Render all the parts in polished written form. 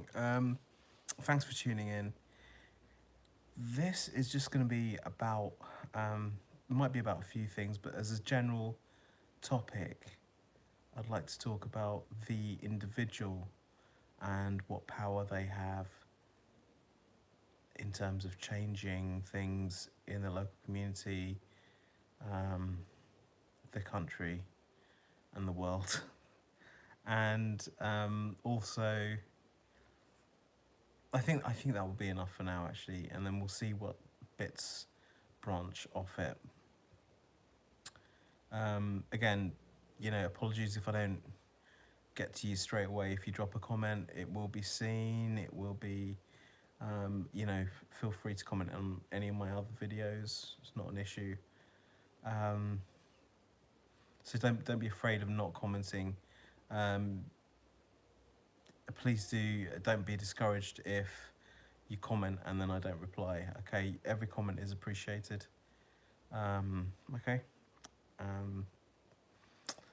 morning. Thanks for tuning in. This is just going to be about, it might be about a few things, but as a general topic, I'd like to talk about the individual and what power they have in terms of changing things in the local community, um, the country, and the world. And also, I think that will be enough for now, actually, and then we'll see what bits branch off it. Again, apologies if I don't get to you straight away. If you drop a comment, it will be seen. It will be, feel free to comment on any of my other videos. It's not an issue. Um, so don't be afraid of not commenting. Um, Please don't be discouraged if you comment and then I don't reply. Okay, every comment is appreciated. Okay. Um,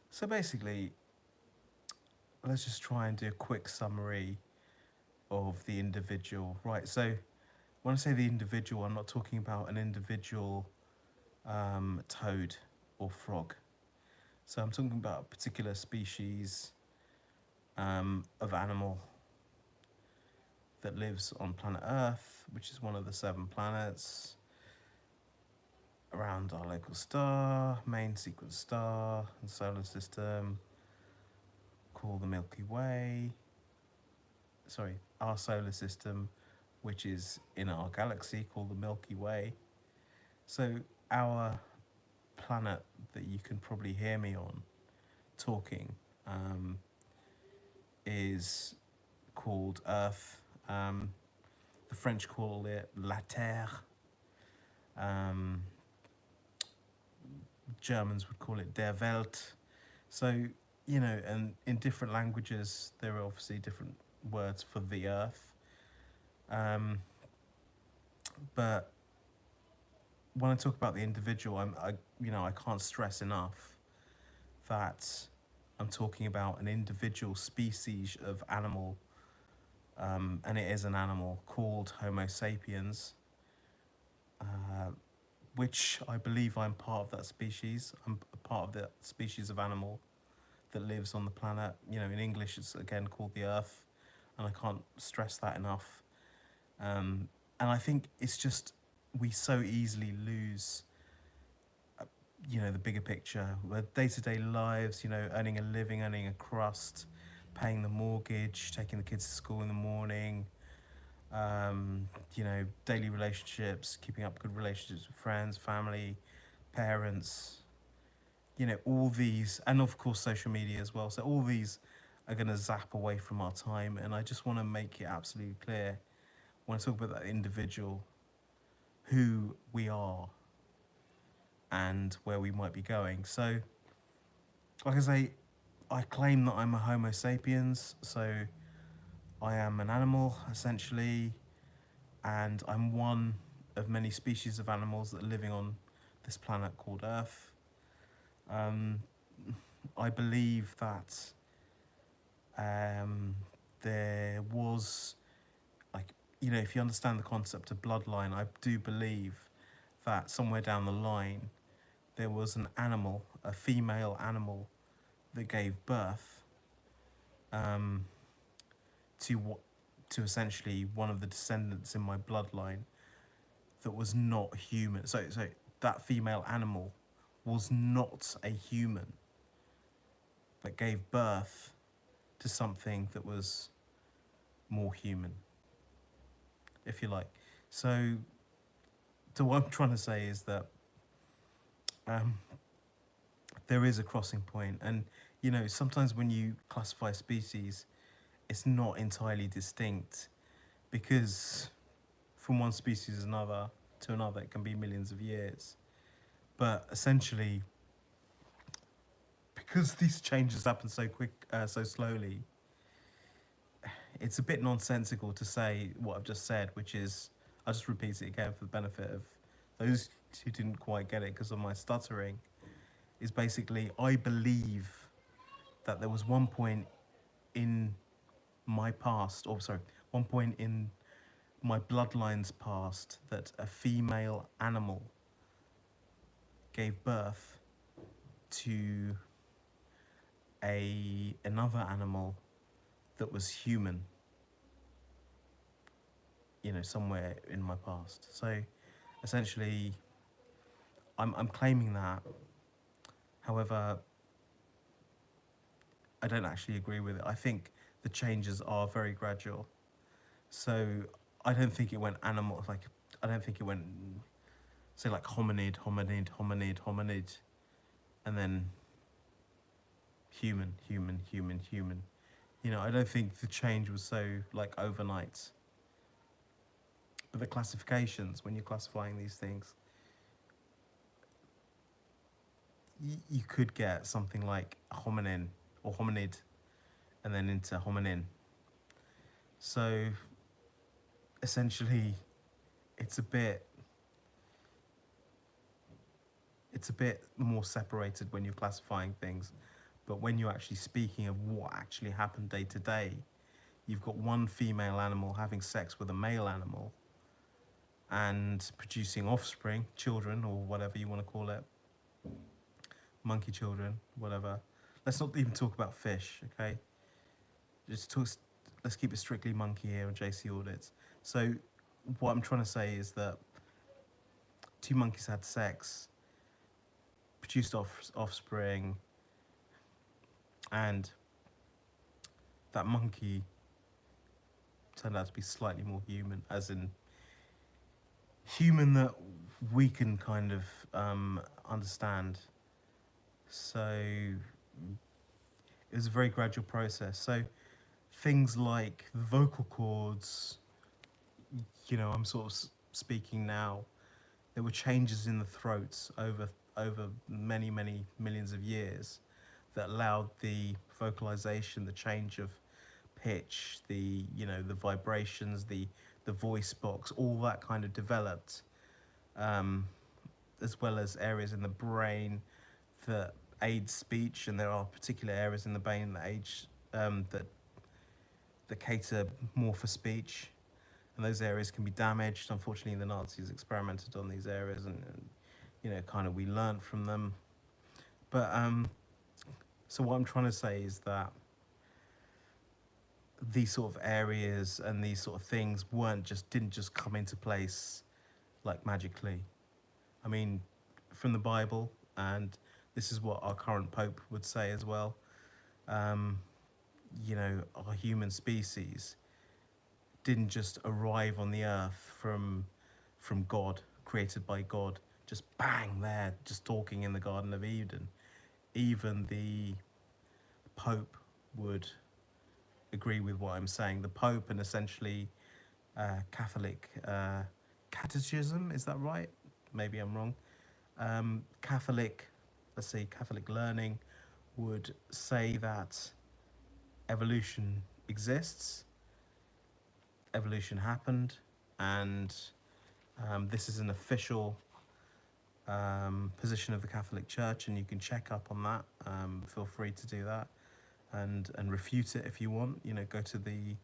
so basically, let's just try and do a quick summary of the individual. Right. So when I say the individual, I'm not talking about an individual toad or frog. So I'm talking about a particular species of animal that lives on planet Earth, which is one of the 7 planets around our local star, main sequence star and solar system, called the Milky Way. Sorry, our solar system, which is in our galaxy, called the Milky Way. So our planet that you can probably hear me on talking is called Earth. The French call it La Terre. Germans would call it Der Welt. So, and in different languages, there are obviously different words for the earth. But when I talk about the individual, I can't stress enough that I'm talking about an individual species of animal, and it is an animal called Homo sapiens, which I believe I'm part of that species. I'm a part of the species of animal that lives on the planet. In English, it's again called the Earth, and I can't stress that enough. And I think it's just we so easily lose, the bigger picture. With day-to-day lives, earning a living, earning a crust, paying the mortgage, taking the kids to school in the morning, daily relationships, keeping up good relationships with friends, family, parents, all these, and of course social media as well. So all these are going to zap away from our time. And I just want to make it absolutely clear when I talk about that individual, who we are and where we might be going. So, like I say, I claim that I'm a Homo sapiens, so I am an animal, essentially, and I'm one of many species of animals that are living on this planet called Earth. I believe that there was, if you understand the concept of bloodline, I do believe that somewhere down the line, there was an animal, a female animal, that gave birth to essentially one of the descendants in my bloodline that was not human. So that female animal was not a human, but gave birth to something that was more human, if you like. So what I'm trying to say is that there is a crossing point, and sometimes when you classify species, it's not entirely distinct, because from one species to another it can be millions of years. But essentially, because these changes happen so so slowly, it's a bit nonsensical to say what I've just said, which is, I'll just repeat it again for the benefit of those who didn't quite get it because of my stuttering, is basically, I believe that there was one point in my past, or sorry, one point in my bloodline's past, that a female animal gave birth to another animal that was human, somewhere in my past. So essentially, I'm claiming that. However, I don't actually agree with it. I think the changes are very gradual. So I don't think it went animal, like, I don't think it went, say, like hominid, hominid, hominid, hominid, and then human, human, human, human. I don't think the change was so, like, overnight. But the classifications, when you're classifying these things, you could get something like hominin or hominid and then into hominin. So essentially, it's a bit more separated when you're classifying things. But when you're actually speaking of what actually happened day to day, you've got one female animal having sex with a male animal and producing offspring, children, or whatever you want to call it, monkey children, whatever. Let's not even talk about fish, okay? Let's keep it strictly monkey here on JC Audits. So what I'm trying to say is that two monkeys had sex, produced offspring, and that monkey turned out to be slightly more human, as in human that we can kind of understand. So it was a very gradual process. So things like the vocal cords, I'm sort of speaking now, there were changes in the throats over many, many millions of years that allowed the vocalization, the change of pitch, the vibrations, the voice box, all that kind of developed, as well as areas in the brain that aid speech, and there are particular areas in the brain that cater more for speech, and those areas can be damaged. Unfortunately, the Nazis experimented on these areas, and kind of we learned from them. But so what I'm trying to say is that these sort of areas and these sort of things didn't just come into place like magically. I mean, from the Bible, and this is what our current Pope would say as well, our human species didn't just arrive on the earth from God, created by God, just bang there, just talking in the Garden of Eden. Even the Pope would agree with what I'm saying. The Pope, and essentially Catholic catechism, is that right? Maybe I'm wrong. Catholic learning would say that evolution exists, evolution happened, and this is an official position of the Catholic Church, and you can check up on that. Feel free to do that and refute it if you want. Go to the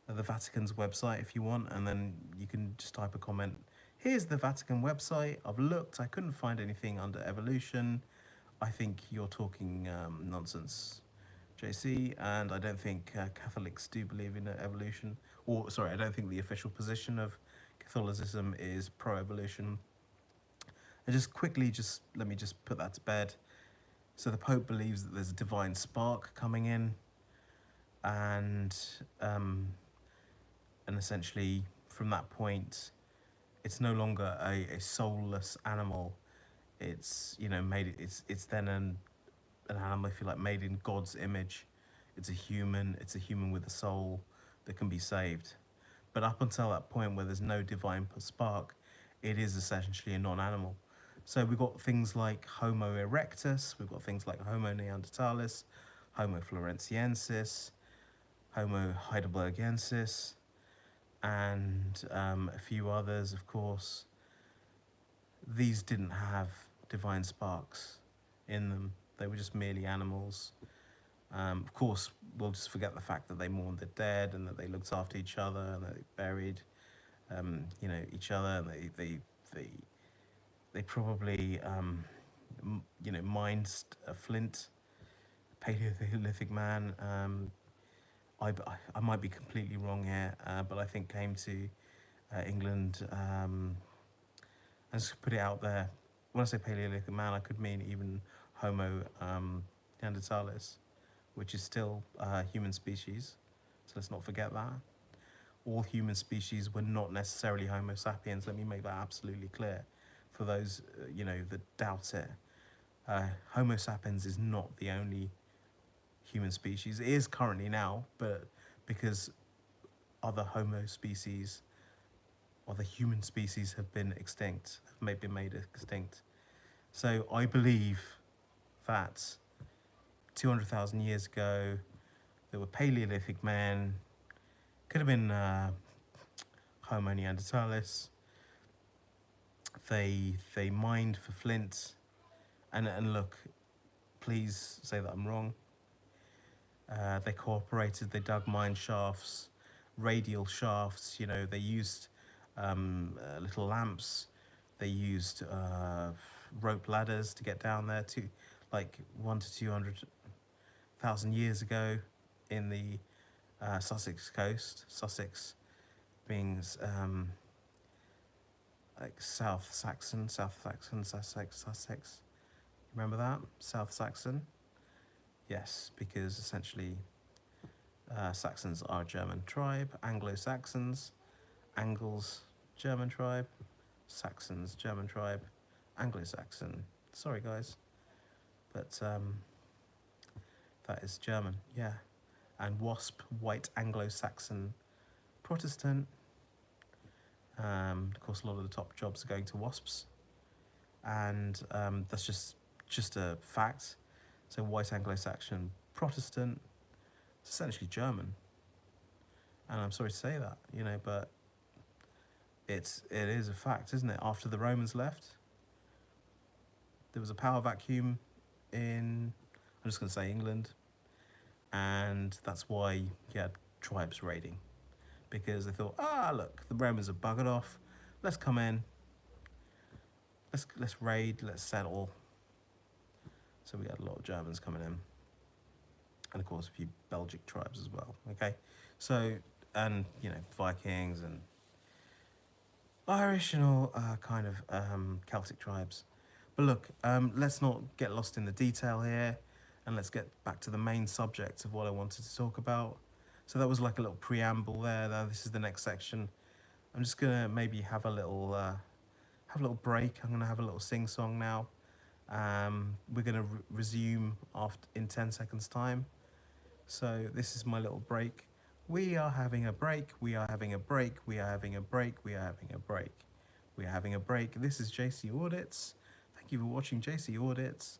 Vatican's website if you want, and then you can just type a comment. Here's the Vatican website. I've looked. I couldn't find anything under evolution. I think you're talking nonsense, JC, and I don't think Catholics do believe in evolution. Or, sorry, I don't think the official position of Catholicism is pro-evolution. And let me just put that to bed. So the Pope believes that there's a divine spark coming in, and essentially from that point, it's no longer a soulless animal. It's it's then an animal, if you like, made in God's image. It's a human with a soul that can be saved. But up until that point where there's no divine spark, it is essentially a non-animal. So we've got things like Homo erectus, we've got things like Homo neanderthalis, Homo floresiensis, Homo heidelbergensis, and a few others, of course. These didn't have divine sparks in them. They were just merely animals. Of course, we'll just forget the fact that they mourned the dead and that they looked after each other and that they buried, each other. And they they probably, mined a flint, Paleolithic man. I might be completely wrong here, but I think came to England. And just put it out there. When I say Paleolithic man, I could mean even Homo neanderthalis, which is still a human species. So let's not forget that. All human species were not necessarily Homo sapiens. Let me make that absolutely clear for those that doubt it. Homo sapiens is not the only human species. It is currently now, but because other Homo species, other human species have been extinct, have been made extinct. So I believe that 200,000 years ago, there were Paleolithic men, could have been Homo neanderthalis. They mined for flint, and look, please say that I'm wrong. They cooperated. They dug mine shafts, radial shafts. They used little lamps. They used rope ladders to get down there to, like 1 to 200,000 years ago, in the Sussex coast. Sussex being like South Saxon, Sussex. Remember that? South Saxon? Yes, because essentially Saxons are a German tribe. Anglo-Saxons, Angles, German tribe. Saxons, German tribe. Anglo-Saxon. Sorry, guys. But that is German, yeah. And WASP, White Anglo-Saxon Protestant. Of course, a lot of the top jobs are going to WASPs. And that's just a fact. So White Anglo-Saxon Protestant, it's essentially German. And I'm sorry to say that, but it is a fact, isn't it? After the Romans left, there was a power vacuum in, I'm just going to say England, and that's why you had tribes raiding, because they thought, look, the Romans have buggered off, let's come in, let's raid, let's settle. So we had a lot of Germans coming in, and of course a few Belgic tribes as well. Okay, so, and Vikings and Irish and all kind of Celtic tribes. But look, let's not get lost in the detail here, and let's get back to the main subject of what I wanted to talk about. So that was like a little preamble there. Now this is the next section. I'm just gonna maybe have a little break. I'm gonna have a little sing song now. We're gonna resume in 10 seconds time. So this is my little break. We are having a break. We are having a break. We are having a break. We are having a break. We are having a break. This is JC Audits. Thank you for watching JC Audits.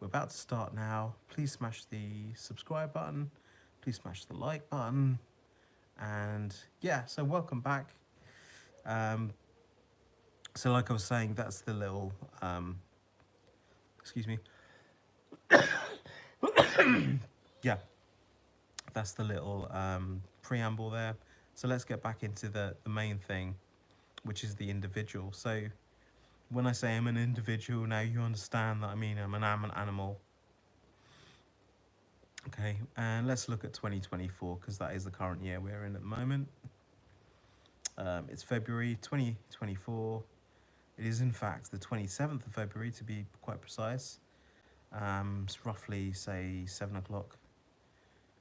We're about to start now. Please smash the subscribe button. Please smash the like button. And yeah, so welcome back. So like I was saying, that's the little, excuse me. Yeah, that's the little preamble there. So let's get back into the main thing, which is the individual. So when I say I'm an individual, now you understand that I mean I'm an animal. Okay, and let's look at 2024, because that is the current year we're in at the moment. It's February 2024. It is in fact the 27th of February, to be quite precise. It's roughly, say, 7 o'clock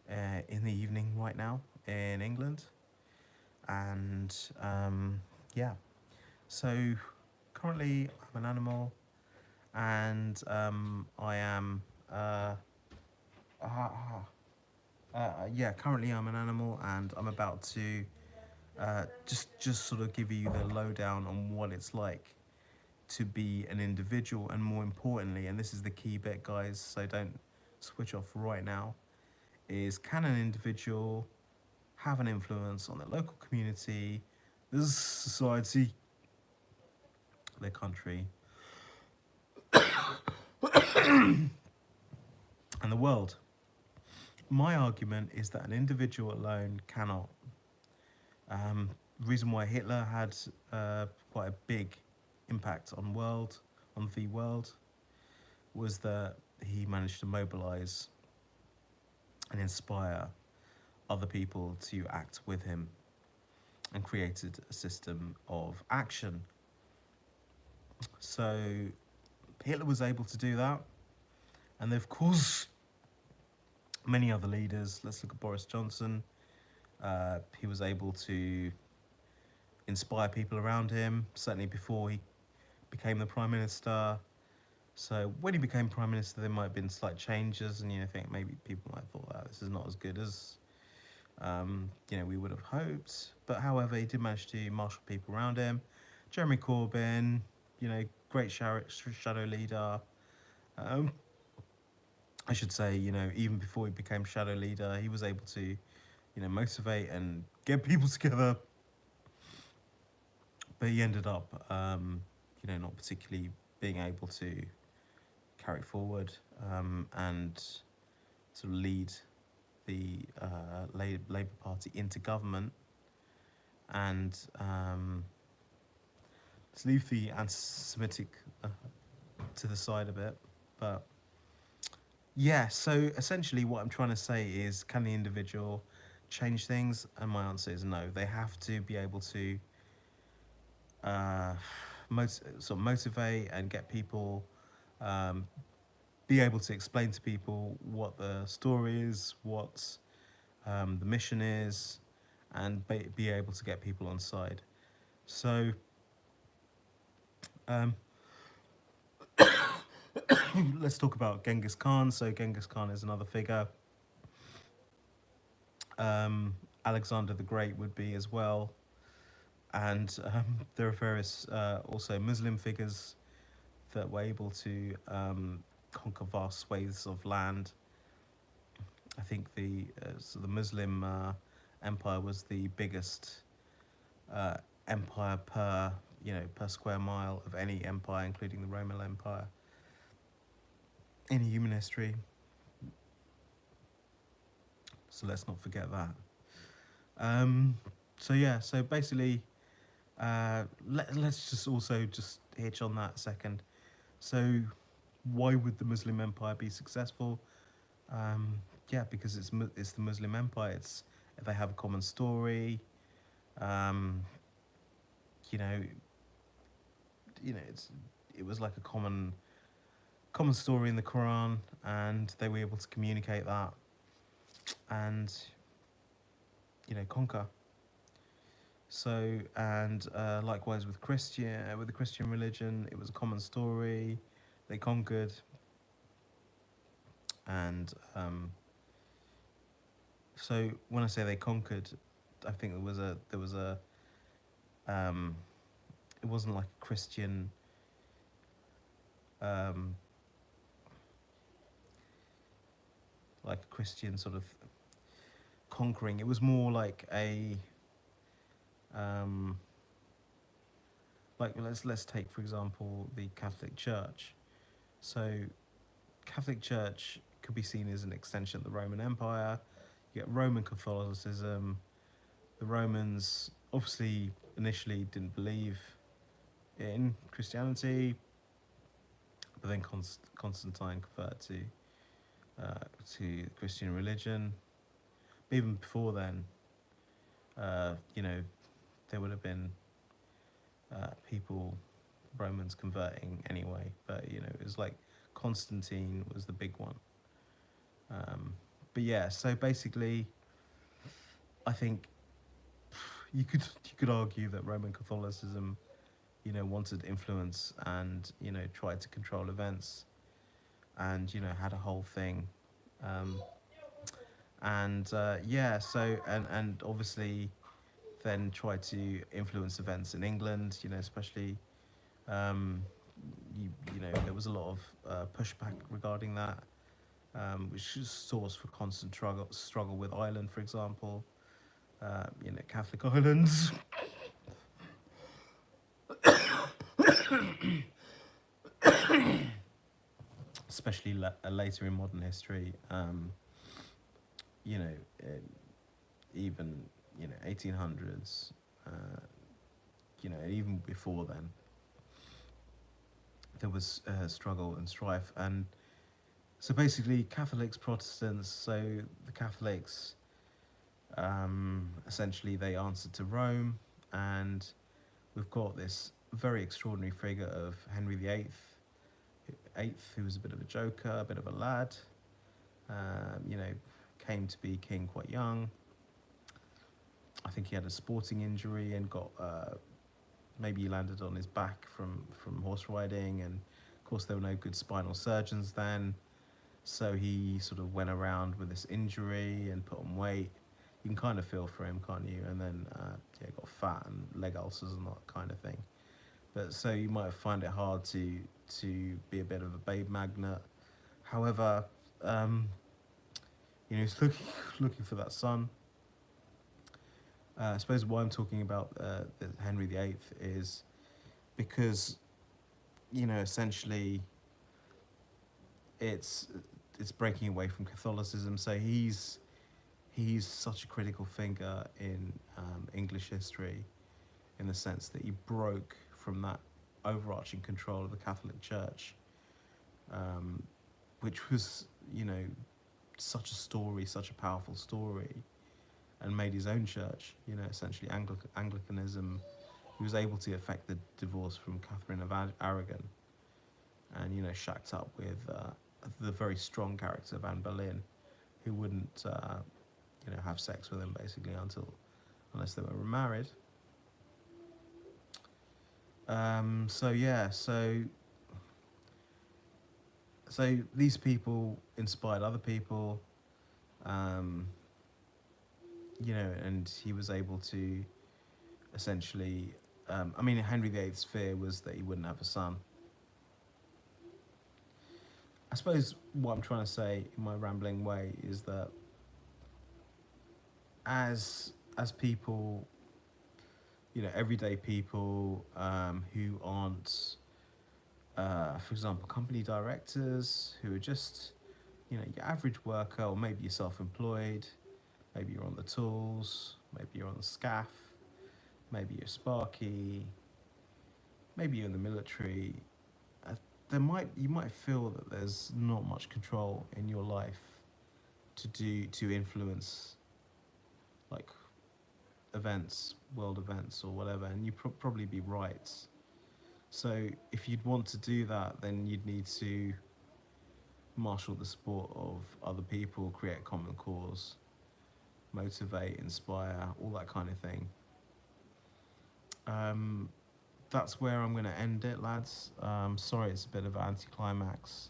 in the evening right now in England. And yeah, so currently I'm an animal, and I am currently I'm an animal, and I'm about to just sort of give you the lowdown on what it's like to be an individual, and more importantly, and this is the key bit, guys, so don't switch off right now, is can an individual have an influence on their local community, the society, their country, and the world? My argument is that an individual alone cannot. Um, reason why Hitler had quite a big impact on the world, was that he managed to mobilize and inspire other people to act with him, and created a system of action. So Hitler was able to do that, and of course many other leaders. Let's look at Boris Johnson. He was able to inspire people around him, certainly before he became the Prime Minister. So when he became Prime Minister, there might have been slight changes, and I think maybe people might have thought that this is not as good as we would have hoped. But however, he did manage to marshal people around him. Jeremy Corbyn, great shadow leader. Um, I should say, even before he became shadow leader, he was able to, motivate and get people together. But he ended up, not particularly being able to carry forward and sort of lead the Labour Party into government, and let's leave the anti-Semitic to the side a bit. But yeah, so essentially what I'm trying to say is, can the individual change things? And my answer is no. They have to be able to sort of motivate and get people, be able to explain to people what the story is, what the mission is, and be able to get people on side. So let's talk about Genghis Khan. So Genghis Khan is another figure. Alexander the Great would be as well. And there are various also Muslim figures that were able to conquer vast swathes of land. I think the Muslim empire was the biggest empire per square mile of any empire, including the Roman Empire, in human history. So let's not forget that. So basically, let's just also just hitch on that a second. So why would the Muslim Empire be successful? Because it's the Muslim Empire. They have a common story. You know, it was like a common story in the Quran, and they were able to communicate that and conquer. So, and likewise with the Christian religion, it was a common story. They conquered, and so when I say they conquered, I think there was a it wasn't like a Christian sort of conquering. It was more like a let's take for example the Catholic Church. So Catholic Church could be seen as an extension of the Roman Empire. You get Roman Catholicism. The Romans obviously initially didn't believe in Christianity, but then Constantine converted to Christian religion. But even before then, there would have been Romans converting anyway. But it was like Constantine was the big one. But yeah, so basically, I think you could argue that Roman Catholicism, wanted influence and tried to control events, and had a whole thing, and obviously then tried to influence events in England, especially there was a lot of pushback regarding that, which is source for constant struggle with Ireland, for example. Catholic Ireland. Especially later in modern history. you know, even, 1800s, even before then, there was struggle and strife. And so basically, Catholics, Protestants, so the Catholics, essentially they answered to Rome, and we've got this very extraordinary figure of Henry VIII, who was a bit of a joker, a bit of a lad, you know, came to be king quite young. I think he had a sporting injury and got, maybe he landed on his back from horse riding, and of course there were no good spinal surgeons then, so he sort of went around with this injury and put on weight. You can kind of feel for him, can't you? And then yeah, got fat and leg ulcers and that kind of thing. But so you might find it hard to be a bit of a babe magnet. However, he's looking for that son. I suppose why I'm talking about Henry VIII is because, essentially it's breaking away from Catholicism. So he's such a critical figure in English history, in the sense that he broke from that overarching control of the Catholic Church, which was, such a story, such a powerful story, and made his own church, essentially Anglicanism. He was able to effect the divorce from Catherine of Aragon, and, shacked up with the very strong character of Anne Boleyn, who wouldn't, have sex with him basically unless they were remarried. So yeah, so these people inspired other people, and he was able to essentially, Henry VIII's fear was that he wouldn't have a son. I suppose what I'm trying to say in my rambling way is that as people, everyday people, who aren't, for example, company directors, who are just, your average worker, or maybe you're self-employed, maybe you're on the tools, maybe you're on the SCAF, maybe you're Sparky, maybe you're in the military. You might feel that there's not much control in your life to influence, like, events, world events or whatever, and you'd probably be right. So if you'd want to do that, then you'd need to marshal the support of other people, create a common cause, motivate, inspire, all that kind of thing. That's where I'm going to end it, lads. Sorry, it's a bit of an anticlimax,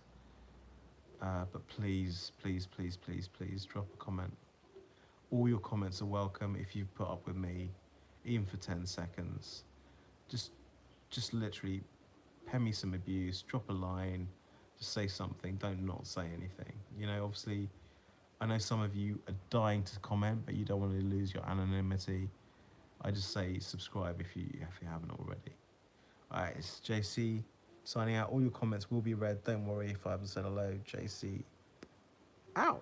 but please, please, please, please, please drop a comment. All your comments are welcome if you've put up with me, even for 10 seconds. Just literally pen me some abuse, drop a line, just say something, don't not say anything. Obviously, I know some of you are dying to comment, but you don't want to lose your anonymity. I just say subscribe if you haven't already. Alright, it's JC signing out. All your comments will be read. Don't worry if I haven't said hello. JC out.